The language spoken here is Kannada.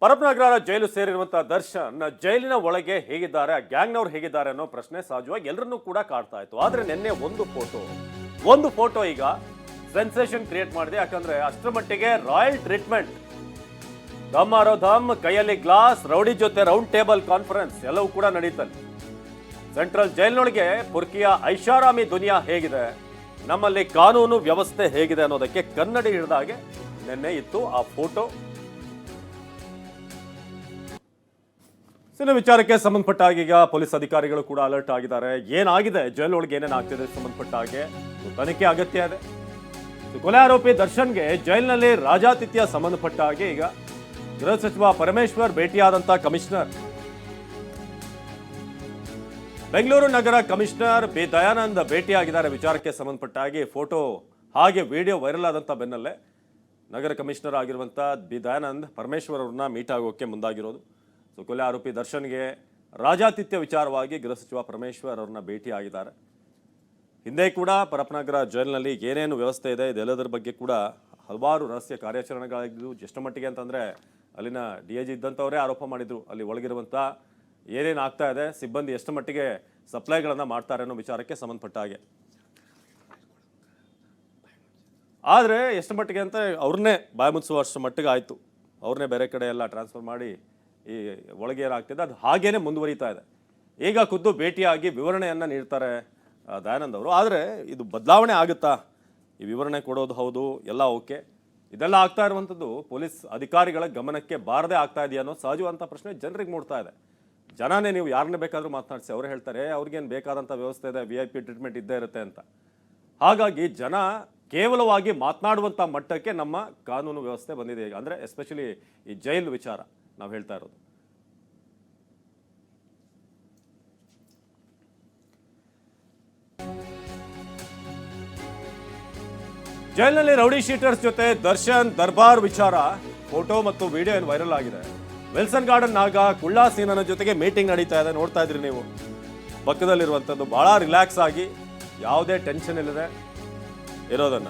ಪರಪ್ಪನಗರ ಜೈಲು ಸೇರಿರುವಂತಹ ದರ್ಶನ್ ಜೈಲಿನ ಒಳಗೆ ಹೇಗಿದ್ದಾರೆ, ಆ ಗ್ಯಾಂಗ್ನವ್ರು ಹೇಗಿದ್ದಾರೆ ಅನ್ನೋ ಪ್ರಶ್ನೆ ಸಹಜವಾಗಿ ಎಲ್ಲರನ್ನೂ ಕೂಡ ಕಾಡ್ತಾ ಇತ್ತು. ಆದ್ರೆ ನಿನ್ನೆ ಒಂದು ಫೋಟೋ ಈಗ ಸೆನ್ಸೇಷನ್ ಕ್ರಿಯೇಟ್ ಮಾಡಿದೆ. ಯಾಕಂದ್ರೆ ಅಷ್ಟರ ಮಟ್ಟಿಗೆ ರಾಯಲ್ ಟ್ರೀಟ್ಮೆಂಟ್, ದಮ್ ಆರೋ ದಮ್, ಕೈಯಲ್ಲಿ ಗ್ಲಾಸ್, ರೌಡಿ ಜೊತೆ ರೌಂಡ್ ಟೇಬಲ್ ಕಾನ್ಫರೆನ್ಸ್ ಎಲ್ಲವೂ ಕೂಡ ನಡೀತಲ್ಲಿ. ಸೆಂಟ್ರಲ್ ಜೈಲಿನೊಳಗೆ ಪುರ್ಕಿಯ ಐಷಾರಾಮಿ ದುನಿಯಾ ಹೇಗಿದೆ, ನಮ್ಮಲ್ಲಿ ಕಾನೂನು ವ್ಯವಸ್ಥೆ ಹೇಗಿದೆ ಅನ್ನೋದಕ್ಕೆ ಕನ್ನಡಿ ಹಿಡಿದ ಹಾಗೆ ನಿನ್ನೆ ಇತ್ತು ಆ ಫೋಟೋ. ವಿಚಾರಕ್ಕೆ ಸಂಬಂಧಪಟ್ಟ ಹಾಗೆ ಈಗ ಪೊಲೀಸ್ ಅಧಿಕಾರಿಗಳು ಕೂಡ ಅಲರ್ಟ್ ಆಗಿದ್ದಾರೆ. ಏನಾಗಿದೆ ಜೈಲೊಳಗೆ, ಏನೇನು ಆಗ್ತಿದೆ ಸಂಬಂಧಪಟ್ಟ ಹಾಗೆ ತನಿಖೆ ಅಗತ್ಯ ಇದೆ. ಕೊಲೆ ಆರೋಪಿ ದರ್ಶನ್ಗೆ ಜೈಲಿನಲ್ಲಿ ರಾಜಾತಿಥ್ಯ ಸಂಬಂಧಪಟ್ಟ ಹಾಗೆ ಈಗ ಗೃಹ ಸಚಿವ ಪರಮೇಶ್ವರ್ ಭೇಟಿಯಾದಂತ ಕಮಿಷನರ್, ಬೆಂಗಳೂರು ನಗರ ಕಮಿಷನರ್ ಬಿ ದಯಾನಂದ್ ಭೇಟಿಯಾಗಿದ್ದಾರೆ. ವಿಚಾರಕ್ಕೆ ಸಂಬಂಧಪಟ್ಟ ಹಾಗೆ ಫೋಟೋ ಹಾಗೆ ವಿಡಿಯೋ ವೈರಲ್ ಆದಂತ ಬೆನ್ನಲ್ಲೇ ನಗರ ಕಮಿಷನರ್ ಆಗಿರುವಂತ ಬಿ ದಯಾನಂದ್ ಪರಮೇಶ್ವರ್ ಅವ್ರನ್ನ ಮೀಟ್ ಆಗೋಕೆ ಮುಂದಾಗಿರೋದು. ಕೊಲೆ ಆರೋಪಿ ದರ್ಶನ್ಗೆ ರಾಜಾತಿಥ್ಯ ವಿಚಾರವಾಗಿ ಗೃಹ ಸಚಿವ ಪರಮೇಶ್ವರ್ ಅವ್ರನ್ನ ಭೇಟಿಯಾಗಿದ್ದಾರೆ. ಹಿಂದೆ ಕೂಡ ಪರಪ್ಪನಗರ ಜೈಲಿನಲ್ಲಿ ಏನೇನು ವ್ಯವಸ್ಥೆ ಇದೆ ಇದೆಲ್ಲದರ ಬಗ್ಗೆ ಕೂಡ ಹಲವಾರು ರಹಸ್ಯ ಕಾರ್ಯಾಚರಣೆಗಳಾಗಿದ್ದು. ಎಷ್ಟು ಮಟ್ಟಿಗೆ ಅಂತಂದ್ರೆ ಅಲ್ಲಿನ DIG ಇದ್ದಂಥವರೇ ಆರೋಪ ಮಾಡಿದ್ರು, ಅಲ್ಲಿ ಒಳಗಿರುವಂಥ ಏನೇನು ಆಗ್ತಾ ಇದೆ, ಸಿಬ್ಬಂದಿ ಎಷ್ಟು ಮಟ್ಟಿಗೆ ಸಪ್ಲೈಗಳನ್ನು ಮಾಡ್ತಾರೆ ಅನ್ನೋ ವಿಚಾರಕ್ಕೆ ಸಂಬಂಧಪಟ್ಟ ಹಾಗೆ. ಆದರೆ ಎಷ್ಟು ಮಟ್ಟಿಗೆ ಅಂತ ಅವ್ರನ್ನೇ ಬಾಯಿ ಮುಚ್ಚುವಷ್ಟು ಮಟ್ಟಿಗೆ ಆಯಿತು. ಅವ್ರನ್ನೇ ಬೇರೆ ಕಡೆ ಎಲ್ಲ ಟ್ರಾನ್ಸ್ಫರ್ ಮಾಡಿ ಈ ಒಳಗೆ ಏನಾಗ್ತಿದೆ ಅದು ಹಾಗೇನೆ ಮುಂದುವರಿತಾ ಇದೆ. ಈಗ ಖುದ್ದು ಭೇಟಿಯಾಗಿ ವಿವರಣೆಯನ್ನು ನೀಡ್ತಾರೆ ದಯಾನಂದ್ ಅವರು. ಆದರೆ ಇದು ಬದಲಾವಣೆ ಆಗುತ್ತಾ, ಈ ವಿವರಣೆ ಕೊಡೋದು ಹೌದು ಎಲ್ಲ ಓಕೆ, ಇದೆಲ್ಲ ಆಗ್ತಾ ಇರುವಂಥದ್ದು ಪೊಲೀಸ್ ಅಧಿಕಾರಿಗಳ ಗಮನಕ್ಕೆ ಬಾರದೇ ಆಗ್ತಾ ಇದೆಯಾ ಅನ್ನೋ ಸಹಜವಂತ ಪ್ರಶ್ನೆ ಜನರಿಗೆ ಮೂಡ್ತಾ ಇದೆ. ಜನನೇ ನೀವು ಯಾರನ್ನೇ ಬೇಕಾದರೂ ಮಾತನಾಡಿಸಿ ಅವ್ರು ಹೇಳ್ತಾರೆ ಅವ್ರಿಗೇನು ಬೇಕಾದಂಥ ವ್ಯವಸ್ಥೆ ಇದೆ, VIP ಟ್ರೀಟ್ಮೆಂಟ್ ಇದ್ದೇ ಇರುತ್ತೆ ಅಂತ. ಹಾಗಾಗಿ ಜನ ಕೇವಲವಾಗಿ ಮಾತನಾಡುವಂಥ ಮಟ್ಟಕ್ಕೆ ನಮ್ಮ ಕಾನೂನು ವ್ಯವಸ್ಥೆ ಬಂದಿದೆ ಈಗ. ಅಂದರೆ ಎಸ್ಪೆಷಲಿ ಈ ಜೈಲು ವಿಚಾರ ನಾವು ಹೇಳ್ತಾ ಇರೋದು. ಜೈಲಿನಲ್ಲಿ ರೌಡಿ ಶೀಟರ್ಸ್ ಜೊತೆ ದರ್ಶನ್ ದರ್ಬಾರ್ ವಿಚಾರ ಫೋಟೋ ಮತ್ತು ವಿಡಿಯೋ ಏನು ವೈರಲ್ ಆಗಿದೆ. ವಿಲ್ಸನ್ ಗಾರ್ಡನ್ ನಾಗ ಕುಳ್ಳಾ ಸೀನನ ಜೊತೆಗೆ ಮೀಟಿಂಗ್ ನಡೀತಾ ಇದೆ, ನೋಡ್ತಾ ಇದ್ರಿ ನೀವು. ಪಕ್ಕದಲ್ಲಿರುವಂಥದ್ದು ಬಹಳ ರಿಲ್ಯಾಕ್ಸ್ ಆಗಿ ಯಾವುದೇ ಟೆನ್ಷನ್ ಇಲ್ಲದೆ ಇರೋದನ್ನ